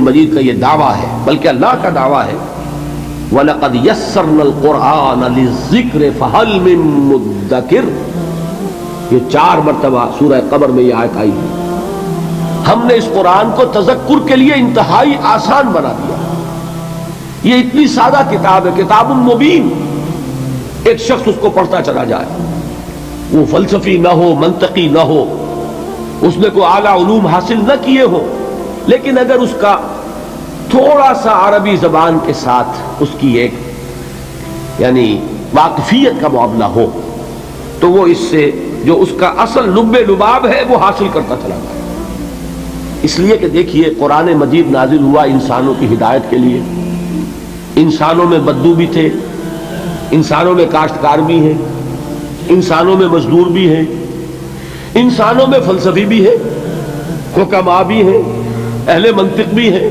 مجید کا یہ دعویٰ ہے، بلکہ اللہ کا دعویٰ ہے وَلَقَدْ يَسَّرْنَا الْقُرْآنَ لِلذِّكْرِ فَهَلْ مِن مُدَّكِرٍ، یہ 4 مرتبہ سورہ قمر میں یہ آیت آئی ہے۔ ہم نے اس قرآن کو تذکر کے لیے انتہائی آسان بنا دیا۔ یہ اتنی سادہ کتاب ہے، کتاب مبین، ایک شخص اس کو پڑھتا چلا جائے، وہ فلسفی نہ ہو، منطقی نہ ہو، اس نے کوئی اعلیٰ علوم حاصل نہ کیے ہو، لیکن اگر اس کا تھوڑا سا عربی زبان کے ساتھ اس کی ایک یعنی واقفیت کا معاملہ ہو تو وہ اس سے جو اس کا اصل لب لباب ہے وہ حاصل کرتا چلا جائے۔ اس لیے کہ دیکھیے قرآن مجید نازل ہوا انسانوں کی ہدایت کے لیے۔ انسانوں میں بدو بھی تھے، انسانوں میں کاشتکار بھی ہیں، انسانوں میں مزدور بھی ہیں، انسانوں میں فلسفی بھی ہے، حکماء بھی ہیں، اہل منطق بھی ہیں،